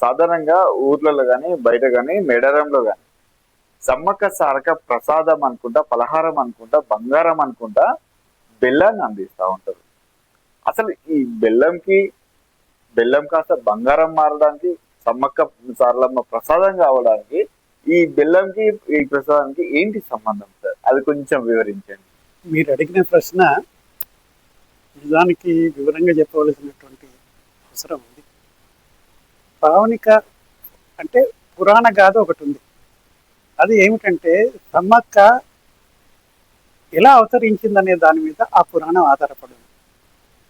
సాధారణంగా ఊర్లలో కానీ బయట కానీ మేడారంలో కానీ సమ్మక్క సారక ప్రసాదం అనుకుంటా, పలహారం అనుకుంటా, బంగారం అనుకుంటా బెల్లాన్ని అందిస్తా ఉంటారు. అసలు ఈ బెల్లం కాస్త బంగారం మారడానికి, సమ్మక్క సారలమ్మ ప్రసాదం కావడానికి ఈ బెల్లంకి ఈ ప్రసాదానికి ఏంటి సంబంధం సార్? అది కొంచెం వివరించండి. మీరు అడిగిన ప్రశ్న నిజానికి వివరంగా చెప్పవలసినటువంటి అవసరం ఉంది. పావనిక అంటే పురాణ గాథ ఒకటి ఉంది. అది ఏమిటంటే సమ్మక్క ఎలా అవతరించిందనే దాని మీద ఆ పురాణం ఆధారపడింది.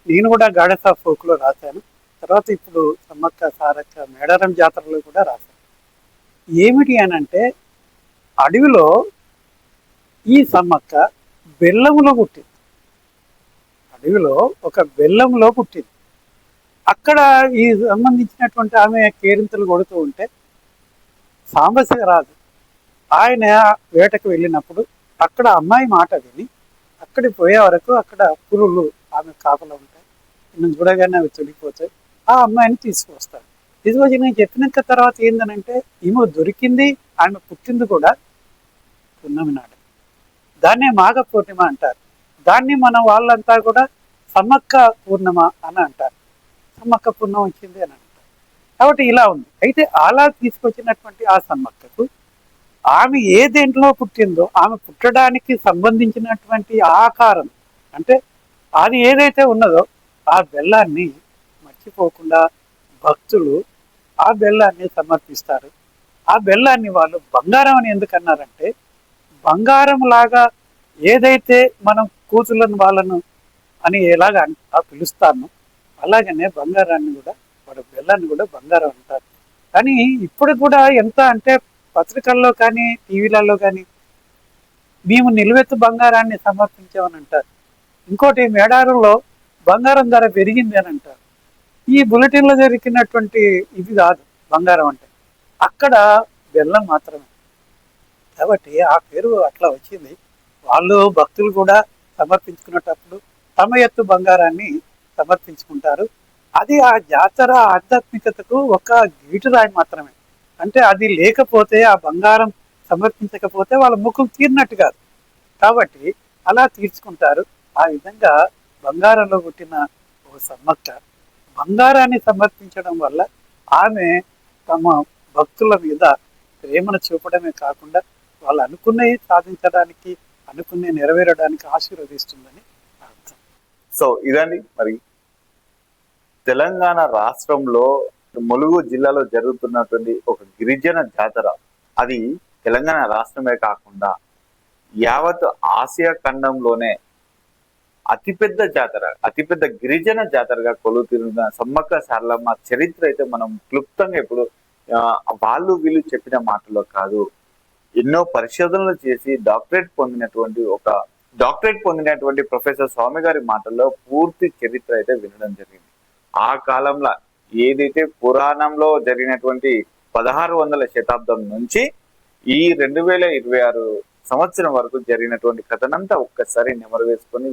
నేను కూడా గాడెస్ ఆఫ్ ఫోక్లో రాశాను. తర్వాత ఇప్పుడు సమ్మక్క సారక్క మేడారం జాతరలో కూడా రాశాను. ఏమిటి అని అంటే అడవిలో ఈ సమ్మక్క బెల్లములో పుట్టింది. అడవిలో ఒక బెల్లంలో పుట్టింది. అక్కడ ఈ సంబంధించినటువంటి ఆమె కేరింతలు కొడుతూ ఉంటే సాంబశివ రాజు ఆయన వేటకు వెళ్ళినప్పుడు అక్కడ అమ్మాయి మాట విని అక్కడికి పోయే వరకు అక్కడ పులులు ఆమె కాపలా ఉంటాయి. నేను చూడగానే అవి తొలిగిపోతాయి. ఆ అమ్మాయిని తీసుకువస్తాడు. తీసుకొచ్చి నేను చెప్పినాక తర్వాత ఏందనంటే ఈమె దొరికింది, ఆమె పుట్టింది కూడా పున్నమి నాడు. దాన్నే మాఘ పూర్ణిమ అంటారు. దాన్ని మన వాళ్ళంతా కూడా సమ్మక్క పూర్ణిమ అని అంటారు. సమ్మక్క పూర్ణం వచ్చింది అని అంటారు. కాబట్టి ఇలా ఉంది. అయితే అలా తీసుకొచ్చినటువంటి ఆ సమ్మక్కకు ఆమె ఏ దేంట్లో పుట్టిందో ఆమె పుట్టడానికి సంబంధించినటువంటి ఆకారం అంటే అది ఏదైతే ఉన్నదో ఆ బెల్లాన్ని మర్చిపోకుండా భక్తులు ఆ బెల్లాన్ని సమర్పిస్తారు. ఆ బెల్లాన్ని వాళ్ళు బంగారం అని ఎందుకు అన్నారంటే బంగారం లాగా ఏదైతే మనం కూతుళ్ళను వాళ్ళను అని ఎలాగ పిలుస్తామో అలాగనే బంగారాన్ని కూడా వాడు బెల్లాన్ని కూడా బంగారం అంటారు. కానీ ఇప్పుడు కూడా ఎంత అంటే పత్రికల్లో కానీ టీవీలలో కానీ మేము నిలువెత్తు బంగారాన్ని సమర్పించామని అంటారు. ఇంకోటి మేడారంలో బంగారం ధర పెరిగింది అని అంటారు. ఈ బులెటిన్లో జరిగినటువంటి ఇది కాదు బంగారం అంటే, అక్కడ బెల్లం మాత్రమే. కాబట్టి ఆ పేరు అట్లా వచ్చింది. వాళ్ళు భక్తులు కూడా సమర్పించుకునేటప్పుడు తమ ఎత్తు బంగారాన్ని సమర్పించుకుంటారు. అది ఆ జాతర ఆధ్యాత్మికతకు ఒక గీటురాయి మాత్రమే. అంటే అది లేకపోతే ఆ బంగారం సమర్పించకపోతే వాళ్ళ ముఖం తీరినట్టు కాదు. కాబట్టి అలా తీర్చుకుంటారు. ఆ విధంగా బంగారంలో పుట్టిన ఓ సమ్మక్క బంగారాన్ని సమర్పించడం వల్ల ఆమె తమ భక్తుల మీద ప్రేమను చూపడమే కాకుండా వాళ్ళు అనుకున్నవి సాధించడానికి, అనుకునే నెరవేరడానికి ఆశీర్వదిస్తుందని అర్థం. సో ఇదండి మరి తెలంగాణ రాష్ట్రంలో ములుగు జిల్లాలో జరుగుతున్నటువంటి ఒక గిరిజన జాతర. అది తెలంగాణ రాష్ట్రమే కాకుండా యావత్ ఆసియా ఖండంలోనే అతిపెద్ద జాతర, అతిపెద్ద గిరిజన జాతరగా కొలువుతీరున్న సమ్మక్క సారలమ్మ చరిత్ర అయితే మనం క్లుప్తంగా ఇప్పుడు వాళ్ళు వీళ్ళు చెప్పిన మాటలో కాదు, ఎన్నో పరిశోధనలు చేసి డాక్టరేట్ పొందినటువంటి ప్రొఫెసర్ స్వామి గారి మాటల్లో పూర్తి చరిత్ర అయితే వినడం జరిగింది. ఆ కాలంలో ఏదైతే పురాణంలో జరిగినటువంటి 1600 శతాబ్దం నుంచి ఈ 2026 సంవత్సరం వరకు జరిగినటువంటి కథనంతా ఒక్కసారి నెమరు వేసుకొని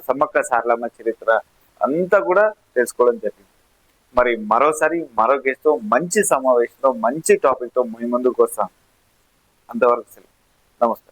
సమ్మక్క సారలమ్మ చరిత్ర అంతా కూడా తెలుసుకోవడం జరిగింది. మరి మరోసారి మరో గెస్ట్తో మంచి సమావేశంతో మంచి టాపిక్ తో మీ ముందుకు వస్తాం. అంతవరకు సెలవు. నమస్తే.